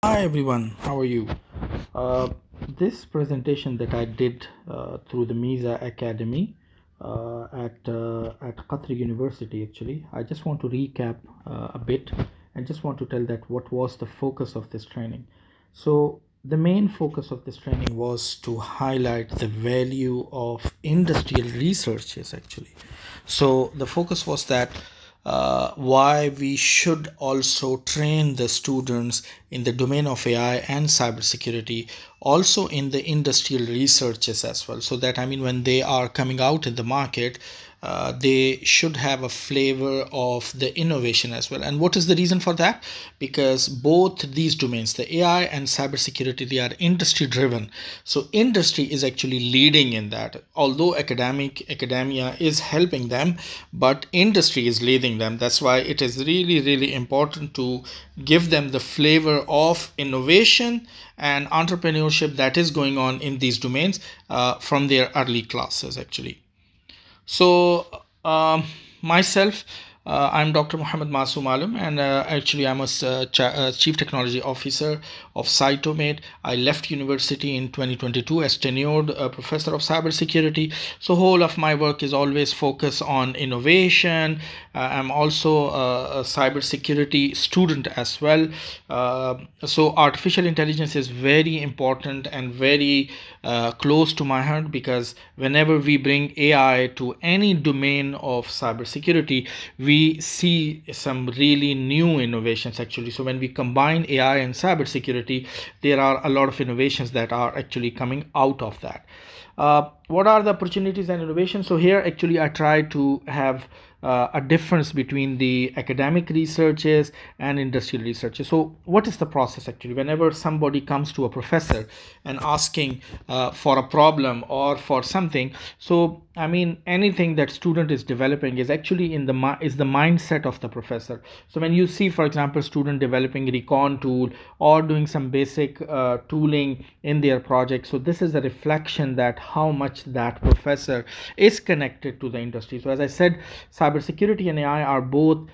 Hi everyone, how are you? Uh, this presentation that I did through the MISA Academy at Qatri University, actually, I just want to recap a bit and just want to tell that what was the focus of this training. So the main focus of this training was to highlight the value of industrial researches, actually. So the focus was that why we should also train the students in the domain of AI and cybersecurity, also in the industrial researches as well. So that, I mean, when they are coming out in the market, they should have a flavor of the innovation as well. And what is the reason for that? Because both these domains, the AI and cybersecurity, they are industry driven. So industry is actually leading in that. Although academia is helping them, but industry is leading them. That's why it is really important to give them the flavor of innovation and entrepreneurship that is going on in these domains from their early classes, actually. So, myself, I'm Dr. Prof.M.MasoomAlam, and actually, I'm a Chief Technology Officer of Cytomate. I left university in 2022 as tenured professor of cybersecurity. So, whole of my work is always focused on innovation. I'm also a cybersecurity student as well. So, artificial intelligence is very important and very close to my heart, because whenever we bring AI to any domain of cybersecurity, we see some really new innovations, actually. So when we combine AI and cybersecurity, there are a lot of innovations that are actually coming out of that. What are the opportunities and innovations? So here, actually, I try to have a difference between the academic researches and industrial researches. So what is the process, actually? Whenever somebody comes to a professor and asking for a problem or for something, so I mean, anything that student is developing is actually is the mindset of the professor. So when you see, for example, student developing recon tool or doing some basic tooling in their project, so this is a reflection that how much that professor is connected to the industry. So as I said, cybersecurity and AI are both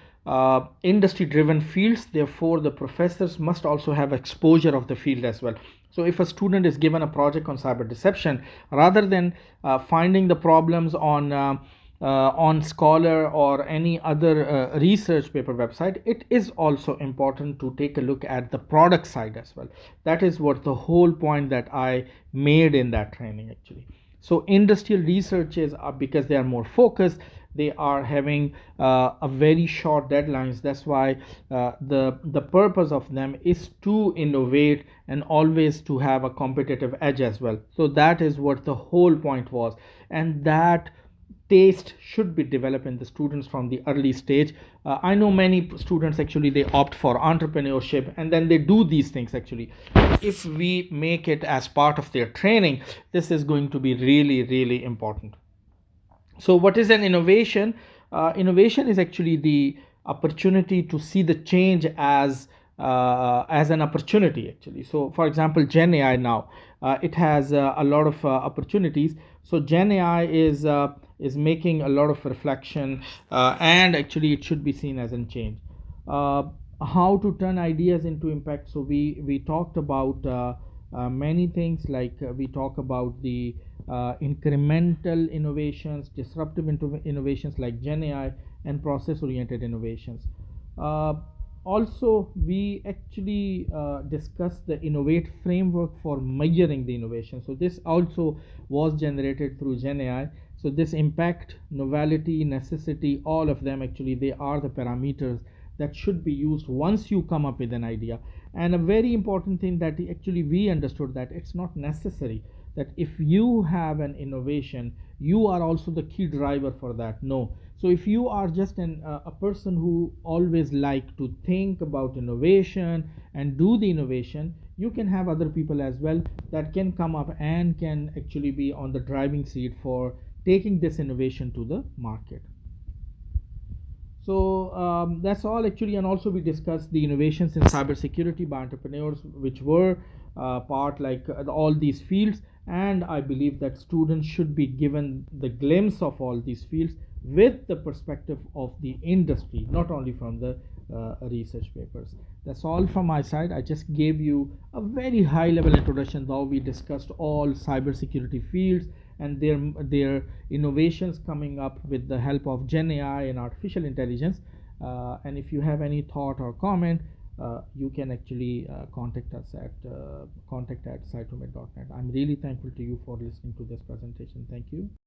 industry driven fields. Therefore, the professors must also have exposure of the field as well. So if a student is given a project on cyber deception, rather than finding the problems on Scholar or any other research paper website, it is also important to take a look at the product side as well. That is what the whole point that I made in that training, actually. So industrial researches are, because they are more focused, they are having a very short deadlines. That's why the purpose of them is to innovate and always to have a competitive edge as well. So that is what the whole point was, and that taste should be developed in the students from the early stage. I know many students, actually, they opt for entrepreneurship and then they do these things, actually. If we make it as part of their training, this is going to be really important. So what is an innovation? Innovation is actually the opportunity to see the change as an opportunity, actually. So for example, Gen AI now, it has a lot of opportunities. So Gen AI is making a lot of reflection, and actually it should be seen as a change. uh, how to turn ideas into impact. So we talked about many things, like we talk about the incremental innovations, disruptive innovations like Gen AI, and process oriented innovations. uh, Also, we actually discussed the innovate framework for measuring the innovation. So this also was generated through Gen AI. So this impact, novelty, necessity, all of them, actually, they are the parameters that should be used once you come up with an idea. And a very important thing that actually we understood, that it's not necessary that if you have an innovation, you are also the key driver for that. No. So if you are just a person who always like to think about innovation and do the innovation, you can have other people as well that can come up and can actually be on the driving seat for taking this innovation to the market. So that's all, actually. And also we discussed the innovations in cybersecurity by entrepreneurs, which were part, like all these fields. And I believe that students should be given the glimpse of all these fields with the perspective of the industry, not only from the research papers. That's all from my side. I just gave you a very high level introduction, though we discussed all cybersecurity fields and their innovations coming up with the help of Gen AI and artificial intelligence. And if you have any thought or comment, you can actually contact us at contact@cytomate.net. I'm really thankful to you for listening to this presentation. Thank you.